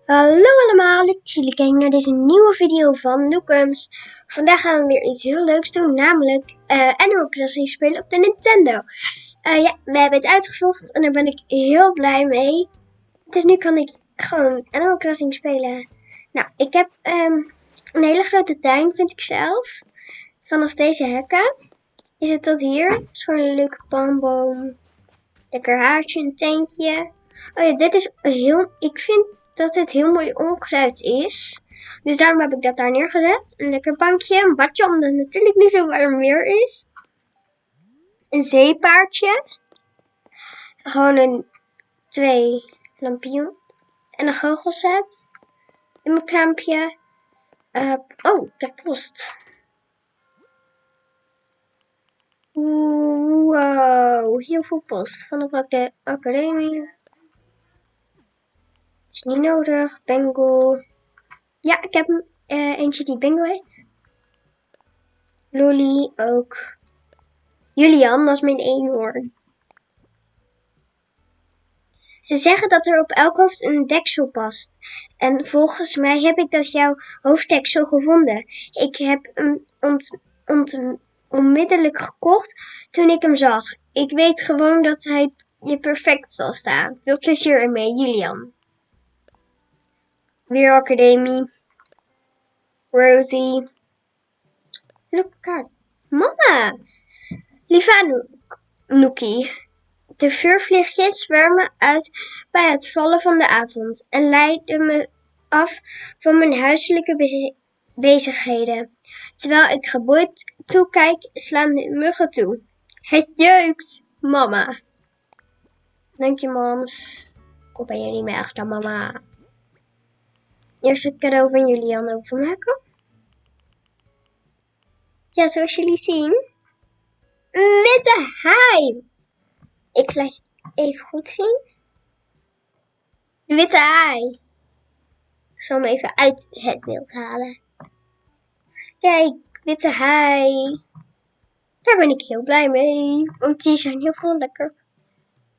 Hallo allemaal, leuk dat jullie kijken naar deze nieuwe video van Nookums. Vandaag gaan we weer iets heel leuks doen, namelijk Animal Crossing spelen op de Nintendo. Ja, we hebben het uitgevoerd en daar ben ik heel blij mee. Dus nu kan ik gewoon Animal Crossing spelen. Nou, ik heb een hele grote tuin, vind ik zelf. Vanaf deze hekken is het tot hier. Het is gewoon een leuke palmboom. Lekker haartje, een tentje. Oh ja, dit is heel... Ik vind dat het heel mooi onkruid is. Dus daarom heb ik dat daar neergezet. Een lekker bankje, een badje, omdat het natuurlijk niet zo warm weer is. Een zeepaardje. Gewoon twee lampion. En een goochelset. In mijn kraampje. Oh, ik heb post. Wow, heel veel post. Vanaf de academie. Is niet nodig. Bengal. Ja, ik heb eentje die Bengal heet. Lolly ook. Julian, dat is mijn eenhoorn. Ze zeggen dat er op elk hoofd een deksel past. En volgens mij heb ik dat jouw hoofddeksel gevonden. Ik heb hem onmiddellijk gekocht toen ik hem zag. Ik weet gewoon dat hij je perfect zal staan. Veel plezier ermee, Julian. Weer Academie. Rosie. Look at Mama! Lieve Nookie. De vuurvliegjes zwermen uit bij het vallen van de avond en leiden me af van mijn huiselijke bezigheden. Terwijl ik geboeid toekijk, slaan de muggen toe. Het jeukt, mama. Dank je, mams. Of ben je niet meer echt dan mama? Eerst het cadeau van Julian openmaken. Ja, zoals jullie zien. Een witte haai. Ik laat het even goed zien. De witte haai. Ik zal hem even uit het beeld halen. Kijk, witte haai. Daar ben ik heel blij mee. Want die zijn heel veel lekker.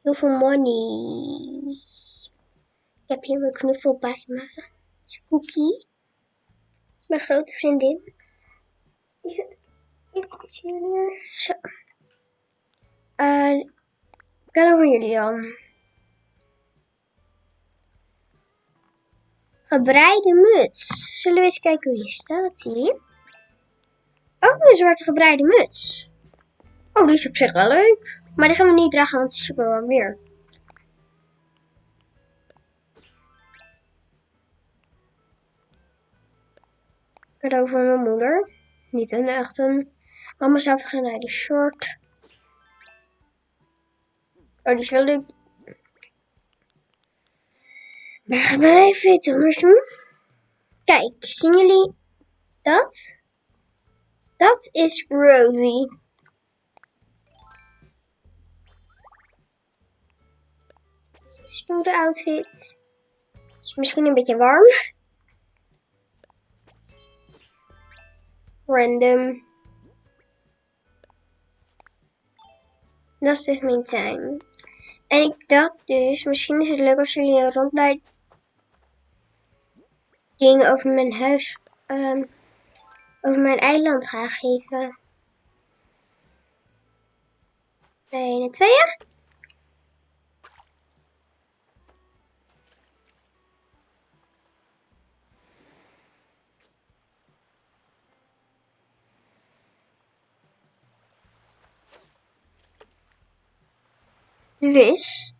Heel veel money. Ik heb hier mijn knuffel bij me. Spooky. Mijn grote vriendin. Die zit eventjes hier. Zo. Cadeau van Julian. Gebreide muts. Zullen we eens kijken hoe die staat hier? Oh, een zwarte gebreide muts. Oh, die is op zich wel leuk. Maar die gaan we niet dragen, want het is super warm weer. Cadeau van mijn moeder. Niet een echte. Mama zou gaan naar de short. Oh, die is wel leuk. Maar we gaan even iets anders doen. Kijk, zien jullie dat? Dat is Rosie. Stoere outfit. Is misschien een beetje warm. Random. Dat is dus mijn tuin. En ik dacht dus, misschien is het leuk als jullie een rondleiding over mijn huis, over mijn eiland gaan geven. 1, 2. Dus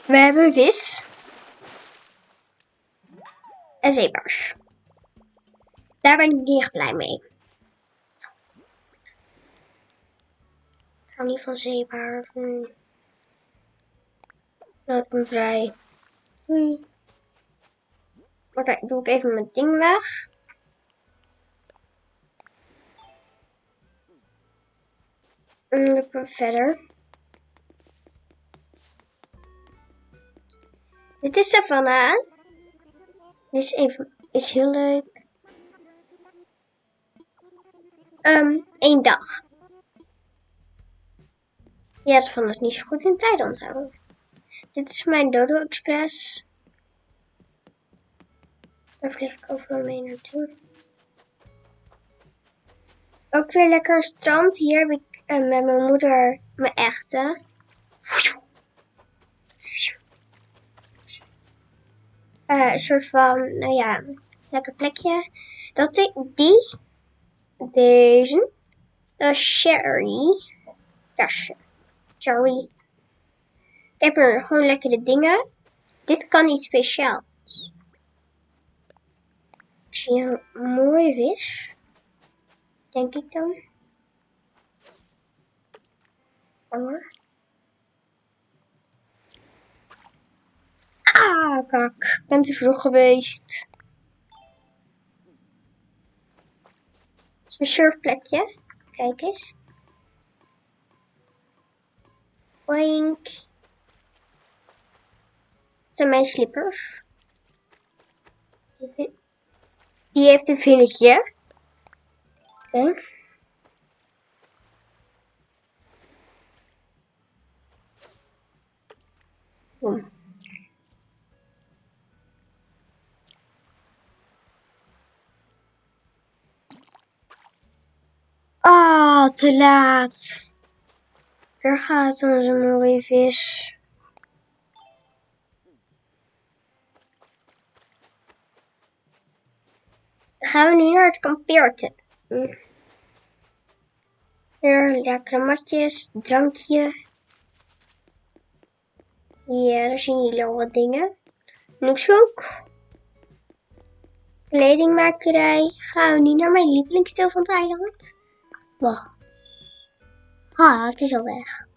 we hebben vis en zeebaars. Daar ben ik niet echt blij mee. Ik hou niet van zeebaar. Laat ik hem vrij. Oké, doe ik even mijn ding weg. En dan lopen we verder. Dit is Savannah. Dit is heel leuk. 1 dag. Ja, ze vonden het niet zo goed in tijd onthouden. Dit is mijn Dodo Express. Daar vlieg ik overal mee naartoe. Ook weer lekker strand. Hier heb ik met mijn moeder mijn echte. Een soort van, nou ja, lekker plekje. Deze. Dat is Sherry. Tasje. Sherry. Ik heb er gewoon lekkere dingen. Dit kan iets speciaals. Als je een mooi vis. Denk ik dan. Hoor. Ah, kak. Ik ben te vroeg geweest. Zo'n surfplekje. Kijk eens. Boink. Het zijn mijn slippers. Die heeft een vinnetje. Oké. Boom. Ah, te laat. Daar gaat onze mooie vis. Dan gaan we nu naar het kampeertje. Hier, lekkere matjes, drankje. Ja, daar zien jullie al wat dingen. Noekzoek. Kledingmakerij. Gaan we nu naar mijn lievelingsdeel van het eiland? Wacht. Ah, het is al weg.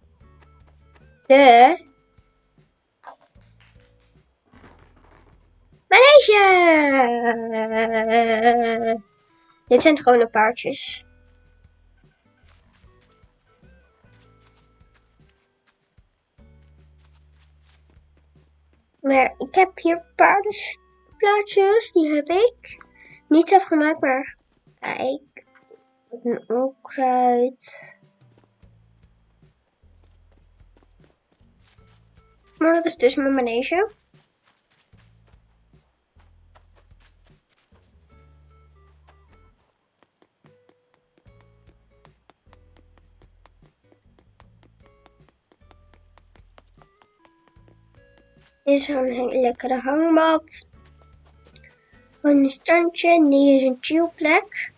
Manege! Dit zijn gewone paardjes. Maar ik heb hier paardenplaatjes, die heb ik niet zelf gemaakt, maar kijk, een onkruid. Maar dat is dus mijn manege. Dit is een lekkere hangmat. Een strandje. En die is een chillplek.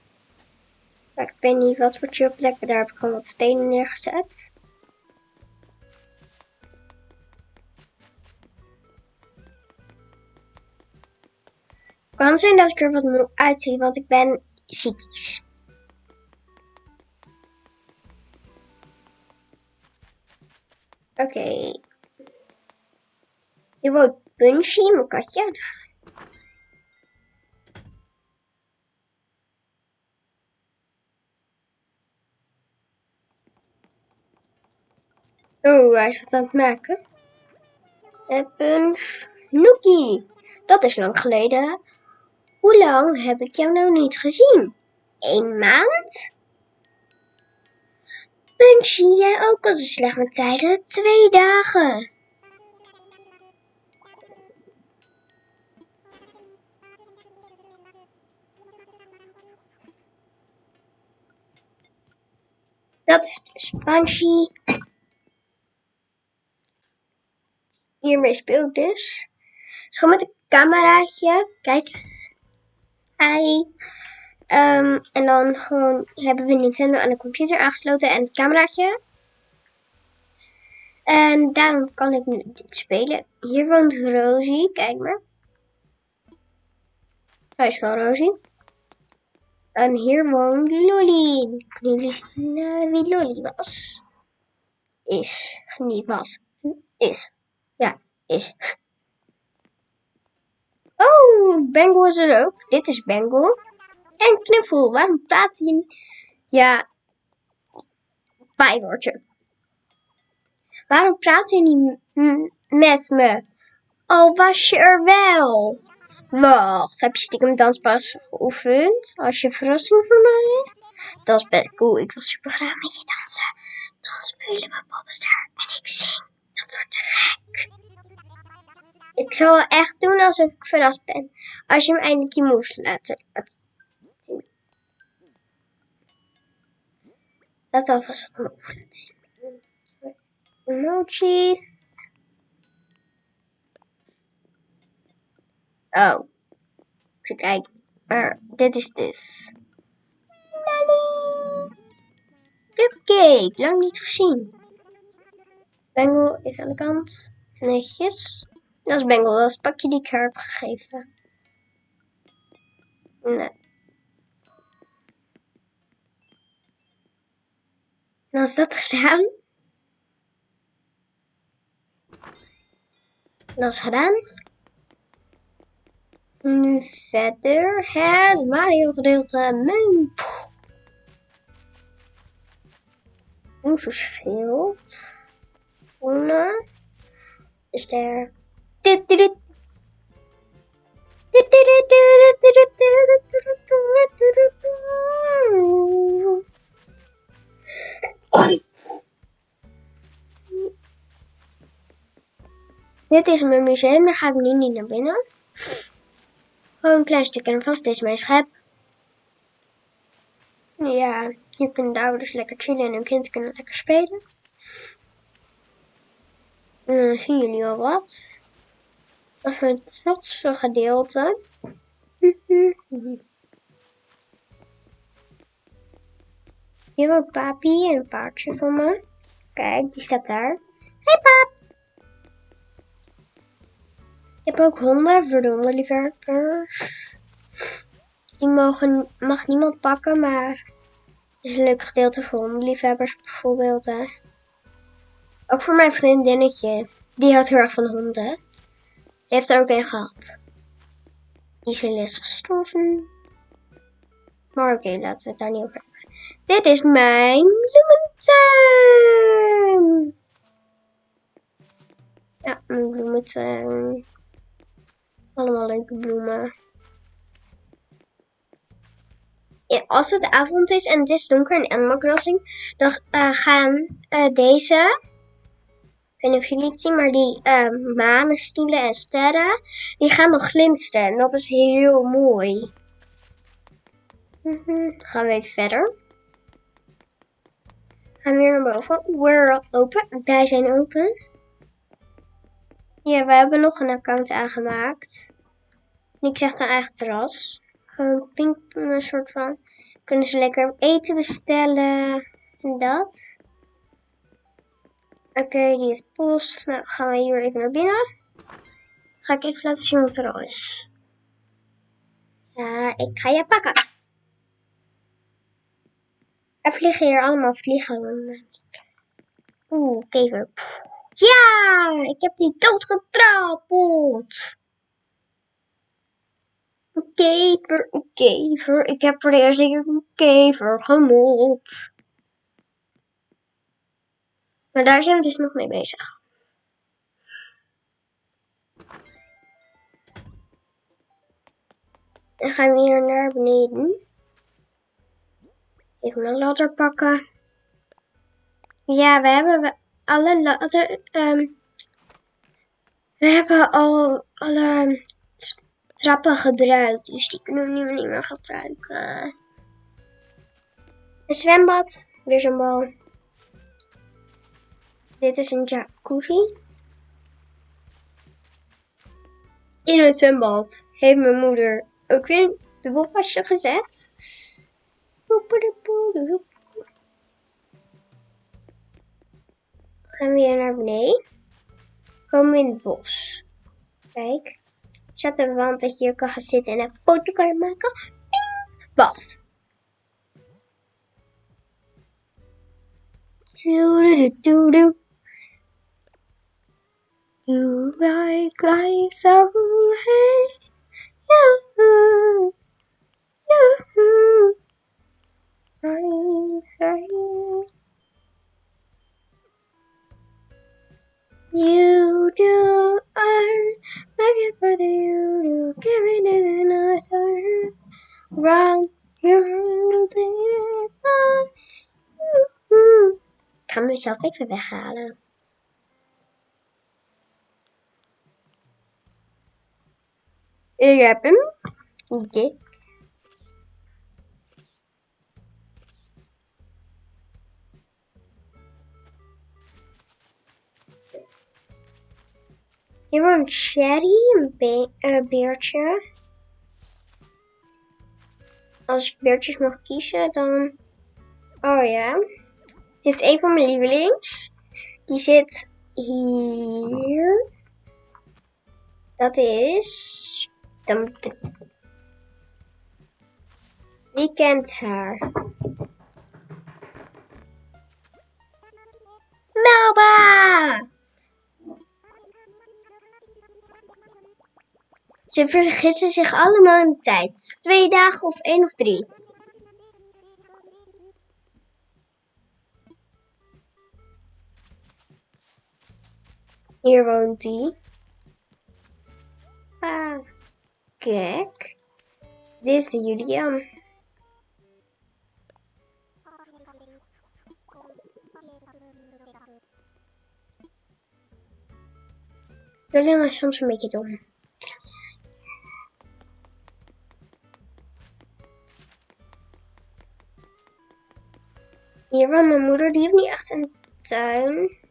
Maar ik weet niet wat voor chillplek. Daar heb ik gewoon wat stenen neergezet. Het kan zijn dat ik er wat moe uitzie, want ik ben ziekies. Oké. Je woont Punchy, mijn katje. Oh, hij is wat aan het maken. Punch. Nookie. Dat is lang geleden. Hoe lang heb ik jou nou niet gezien? 1 maand? Punchy, jij ook al zo slecht met tijden? 2 dagen. Dat is dus Punchy. Hiermee speel ik dus. Dus gewoon met een cameraatje. Kijk. Hi. En dan gewoon hebben we Nintendo aan de computer aangesloten en het cameraatje. En daarom kan ik nu dit spelen. Hier woont Rosie, kijk maar. Huis van Rosie. En hier woont Lolly. Kunnen jullie zien wie Lolly was? Is. Niet was. Is. Ja, is. Oh, Bengal is er ook. Dit is Bengal. En Knuffel, waarom praat hij niet? Ja, bijwoordje. Waarom praat hij niet met me? Al was je er wel. Wacht, heb je stiekem danspas geoefend? Als je een verrassing voor mij? Dat is best cool. Ik wil super graag met je dansen. Dan spelen we Popstar. Ik zal echt doen alsof ik verrast ben. Als je hem eindelijk je moves laat zien. Laat alvast wat moves laten zien. Emojis. Oh. Even kijken. Maar dit is dus. Cupcake. Lang niet gezien. Bengal even aan de kant. Netjes. Dat is Bengal. Dat is het pakje die ik haar heb gegeven. Nee. Dan is dat gedaan. Dat is gedaan. Nu verder het Mario gedeelte. Moesjesveld. Groene. Is er. Dit is mijn museum, daar ga ik nu niet naar binnen. Gewoon een klein stukje en vast is mijn schep. Ja, hier kunnen de ouders lekker chillen en hun kind kunnen lekker spelen. En dan zien jullie al wat. Dat is mijn trotse gedeelte. Hier ook papi en een paardje van me. Kijk, die staat daar. Hey paap! Ik heb ook honden voor de hondenliefhebbers. Die mag niemand pakken, maar het is een leuk gedeelte voor hondenliefhebbers bijvoorbeeld. Ook voor mijn vriendinnetje. Die houdt heel erg van honden. Die heeft er ook een gehad. Die is gestorven. Maar oké, laten we het daar niet over hebben. Dit is mijn bloementuin. Ja, mijn bloementuin. Allemaal leuke bloemen. Ja, als het avond is en het is donker in Animal Crossing, dan gaan deze, ik weet niet of jullie het zien, maar die manen, stoelen en sterren, die gaan nog glinteren. En dat is heel mooi. Dan gaan we even verder. Gaan we weer naar boven. We're open. Wij zijn open. Ja, we hebben nog een account aangemaakt. Ik zeg dan eigen terras. Gewoon pink, een soort van. Kunnen ze lekker eten bestellen. En dat. Oké, die heeft post. Nou, gaan we hier even naar binnen. Ga ik even laten zien wat er al is. Ja, ik ga je pakken. Er vliegen hier allemaal vliegen. Oeh, kever. Ja, ik heb die doodgetrappeld. Een kever, een kever. Ik heb voor de eerste keer een kever gemold. Maar daar zijn we dus nog mee bezig. Dan gaan we hier naar beneden. Even een ladder pakken. Ja, we hebben alle ladder. We hebben al alle trappen gebruikt, dus die kunnen we nu niet meer gebruiken. Een zwembad, weer zo'n bal. Dit is een jacuzzi. In het zwembad heeft mijn moeder ook weer een bubbelpasje gezet. Gaan we weer naar beneden. Komen we in het bos. Kijk. Zetten we want dat je hier kan gaan zitten en een foto kan maken. Ping! Baf. You like so hey. You do I like it but you do give it another round you're Ik ga mezelf even weghalen. Ik heb hem. Oké. Hier woont Sherry, een beertje. Als ik beertjes mag kiezen, dan... Oh ja. Dit is een van mijn lievelings. Die zit hier. Dat is... Wie kent haar? Melba! Ze vergissen zich allemaal in de tijd. 2 dagen of 1 of 3. Hier woont hij. Ah, kijk. Dit is de Julian. Julian is soms een beetje dom. Hier woont mijn moeder. Die heeft niet echt een tuin.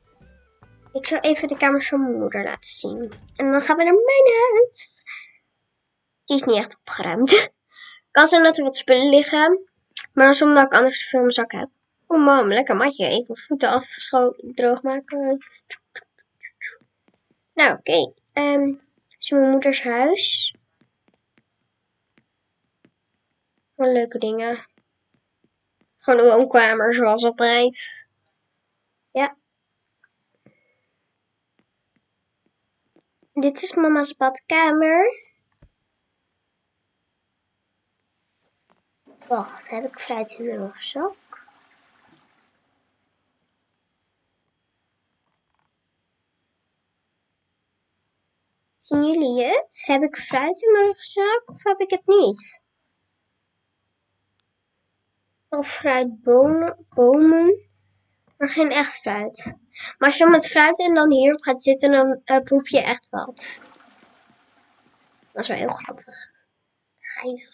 Ik zal even de kamers van mijn moeder laten zien. En dan gaan we naar mijn huis. Die is niet echt opgeruimd. Kan zijn dat er wat spullen liggen. Maar dat is omdat ik anders te veel in mijn zak heb. Oh mam, lekker matje. Even voeten droog maken. Nou, oké. Dit is mijn moeders huis. Wat leuke dingen. Gewoon een woonkamer, zoals altijd. Ja. Dit is mama's badkamer. Wacht, heb ik fruit in mijn rugzak? Zien jullie het? Heb ik fruit in mijn rugzak of heb ik het niet? Of fruitbomen, maar geen echt fruit. Maar als je dan met fruit en dan hierop gaat zitten, dan proef je echt wat. Dat is wel heel grappig. Geinig.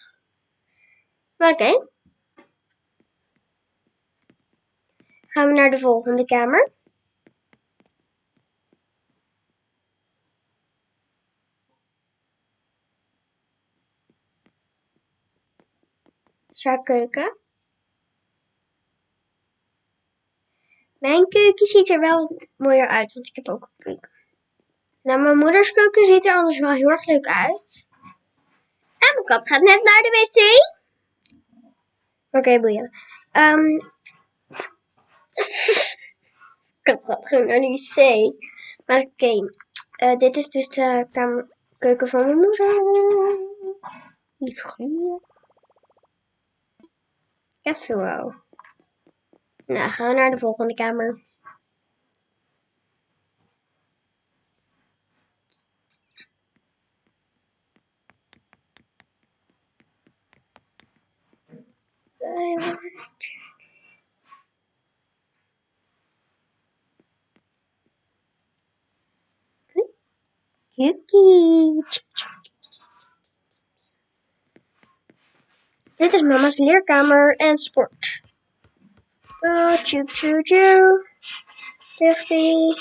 Maar oké. Gaan we naar de volgende kamer. Haar keuken. Mijn keuken ziet er wel mooier uit, want ik heb ook een keuken. Nou, mijn moeders keuken ziet er anders wel heel erg leuk uit. En mijn kat gaat net naar de wc. Oké, boeien. Kat gaat gewoon naar de wc. Maar oké. Dit is dus de keuken van mijn moeder. Lief groen. Ja, zo. Nou, gaan we naar de volgende kamer. Cookie. Dit is mama's leerkamer en sport. Oh, tjoe tjoe tjoe. Dichtie.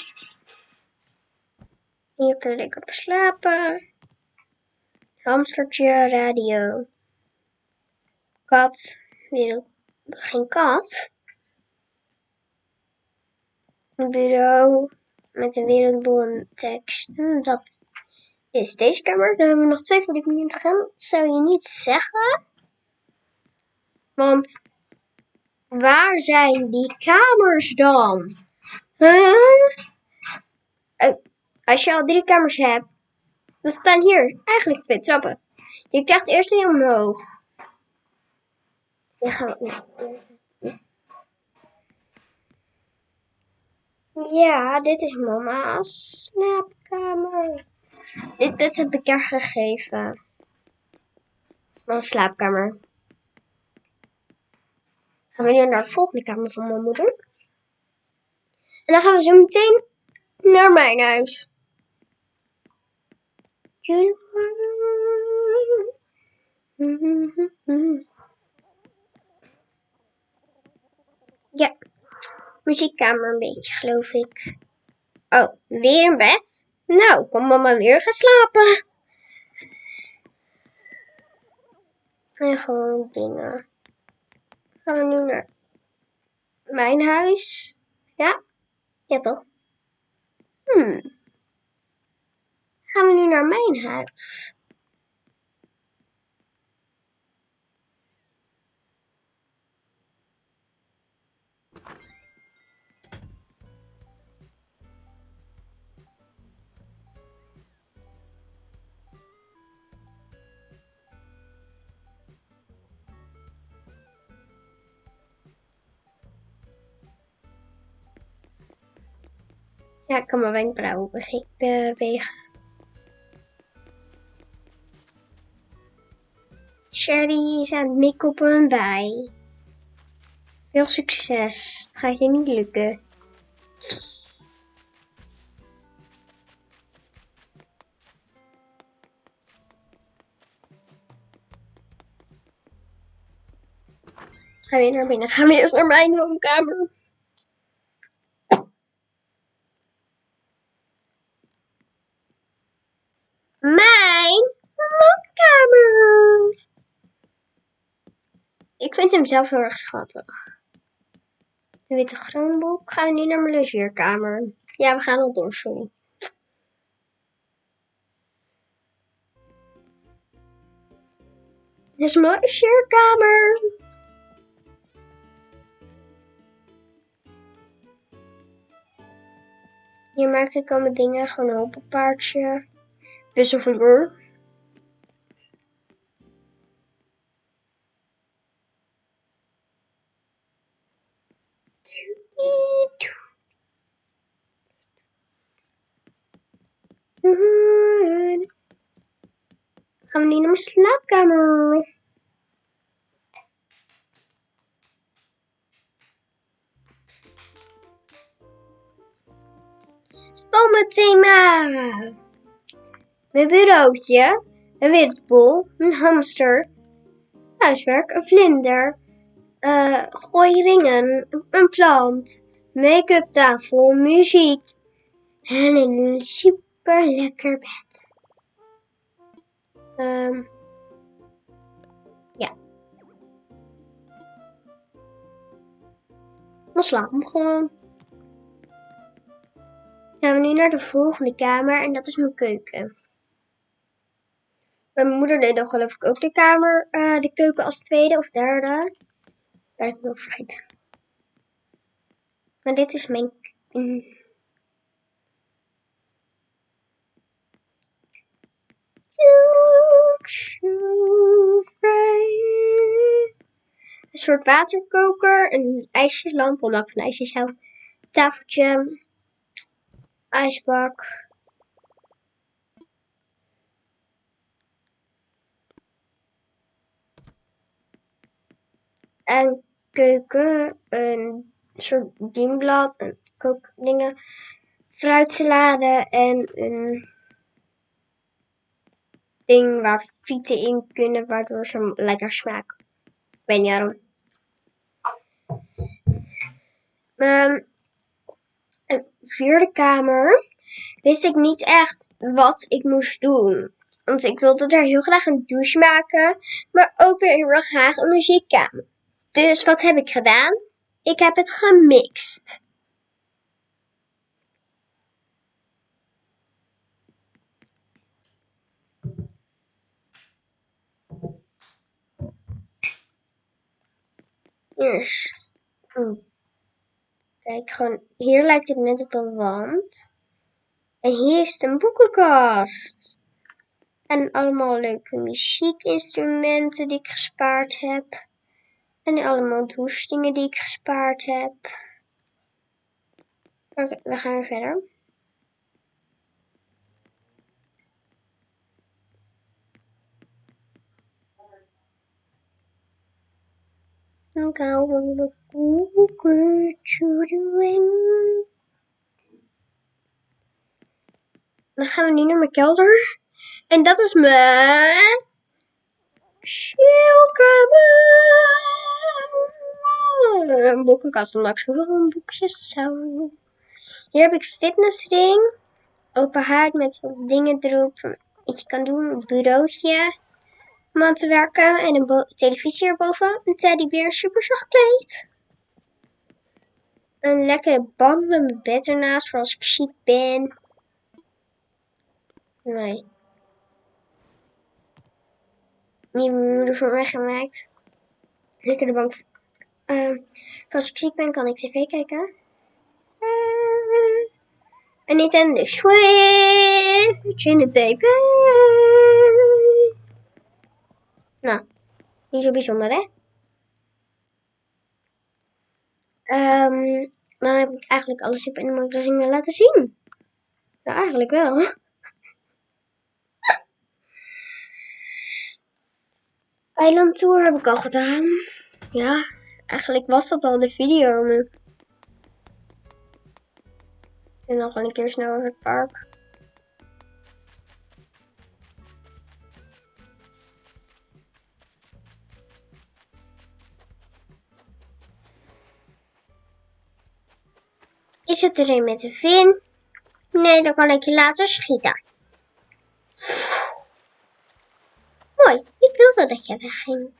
Hier kun je lekker op slapen. Hamstertje, radio. Kat. Geen kat. Een bureau met een wereldbol en tekst. Dat is deze kamer. Dan hebben we nog 2 voor die niet gaan. Dat zou je niet zeggen. Want waar zijn die kamers dan? Als je al 3 kamers hebt, dan staan hier eigenlijk 2 trappen. Je krijgt eerst heel omhoog. Dan gaan we... Ja, dit is mama's slaapkamer. Dit bed heb ik haar gegeven. Mijn slaapkamer. Gaan we nu naar de volgende kamer van mijn moeder. En dan gaan we zo meteen naar mijn huis. Ja, muziekkamer een beetje, geloof ik. Oh, weer een bed? Nou, kan mama weer gaan slapen. En gewoon dingen. Gaan we nu naar mijn huis? Ja? Ja, toch? Gaan we nu naar mijn huis? Ja, ik kan mijn wenkbrauwen bewegen. Sherry is aan het mikken op een bij. Veel succes. Het gaat je niet lukken. Ga weer naar binnen. Gaan we eerst naar mijn woonkamer. Mijn woonkamer. Ik vind hem zelf heel erg schattig. De witte groenboek. Gaan we nu naar mijn logeerkamer. Ja, we gaan al door, sorry. Dit is mijn logeerkamer. Hier maak ik al mijn dingen. Gewoon een hoppenpaardje. Puzzelvloer. Gaan we nu naar mijn slaapkamer. Bomenthema. Mijn bureautje. Een witbol. Een hamster. Huiswerk. Een vlinder. Gooi ringen. Een plant. Make-up tafel. Muziek. En een super lekker bed. Ja. Dan slapen we gewoon. Gaan we nu naar de volgende kamer en dat is mijn keuken. Mijn moeder deed dan geloof ik ook de keuken als tweede of derde. Daar heb ik nog vergeten. Maar dit is mijn... Een soort waterkoker, een ijsjeslamp, omdat ik van ijsjes hou. Tafeltje, ijsbak. En keuken, een soort dienblad, een kookdingen, fruitsalade en een ding waar frieten in kunnen, waardoor ze lekker smaken. Ik weet niet waarom. Een vierde kamer wist ik niet echt wat ik moest doen. Want ik wilde er heel graag een douche maken, maar ook weer heel erg graag een muziekkamer. Dus wat heb ik gedaan? Ik heb het gemixt. Dus, kijk, gewoon, hier lijkt het net op een wand. En hier is een boekenkast. En allemaal leuke muziekinstrumenten die ik gespaard heb. En allemaal douchedingen die ik gespaard heb. Oké, we gaan weer verder. Dan gaan we de koekertje doen. Dan gaan we nu naar mijn kelder. En dat is mijn Een boekenkast omdat ik zoveel boekjes zou. Hier heb ik fitnessring. Open haard met wat dingen erop. Wat je kan doen. Een bureautje. Om aan te werken. En een televisie erboven. Een teddybeer. Super zacht kleed. Een lekkere bank met mijn bed ernaast. Voor als ik ziek ben. Nee. Die heeft mijn moeder voor mij gemaakt. Lekkere bank. Als ik ziek ben kan ik tv kijken. Een Nintendo Switch in de tv. Nou, niet zo bijzonder hè. Dan heb ik eigenlijk alles op Animal Crossing wil laten zien. Ja, eigenlijk wel. Island Tour heb ik al gedaan. Ja, eigenlijk was dat al de video. En dan gewoon een keer snel over het park. Is het er een met een vin? Nee, dan kan ik je laten schieten. Mooi, ik wilde dat je wegging.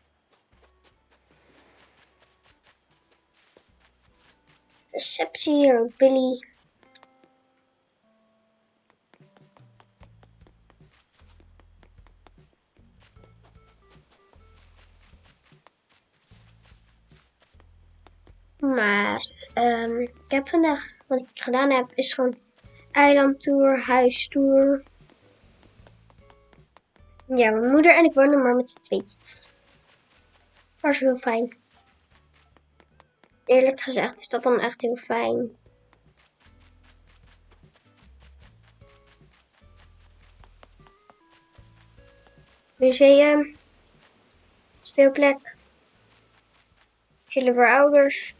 Receptie door Billy. Maar ik heb vandaag, wat ik gedaan heb, is gewoon eilandtour, huistour. Ja, mijn moeder en ik wonen maar met z'n tweetjes. Was heel fijn. Eerlijk gezegd is dat dan echt heel fijn. Museum. Speelplek. Chillen voor ouders.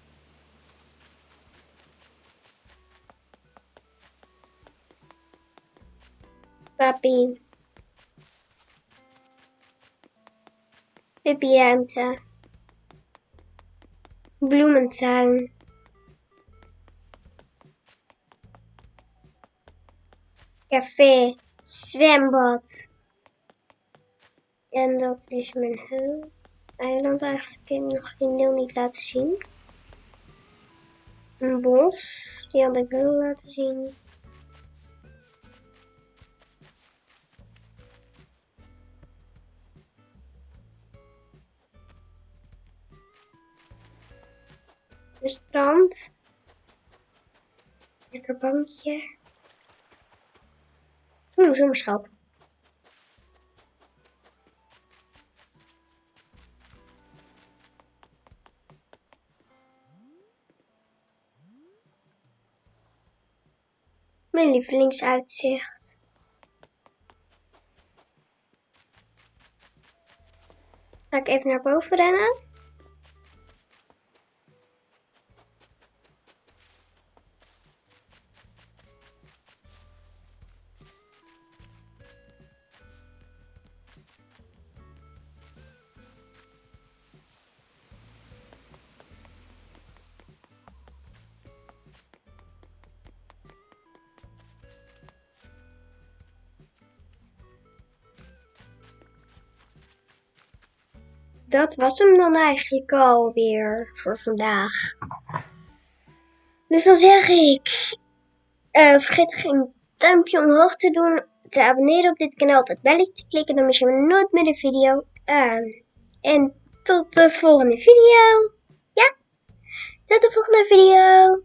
Papi. Pippiruimte. Bloementuin. Café. Zwembad. En dat is mijn eiland eigenlijk. Ik heb nog geen deel niet laten zien. Een bos. Die had ik wel laten zien. Een strand. Lekker bankje. Zomerschap. Mijn lievelingsuitzicht. Ga ik even naar boven rennen. Dat was hem dan eigenlijk alweer voor vandaag. Dus dan zeg ik, vergeet geen duimpje omhoog te doen, te abonneren op dit kanaal, op het belletje te klikken, dan mis je nooit meer een video. En tot de volgende video. Ja, tot de volgende video.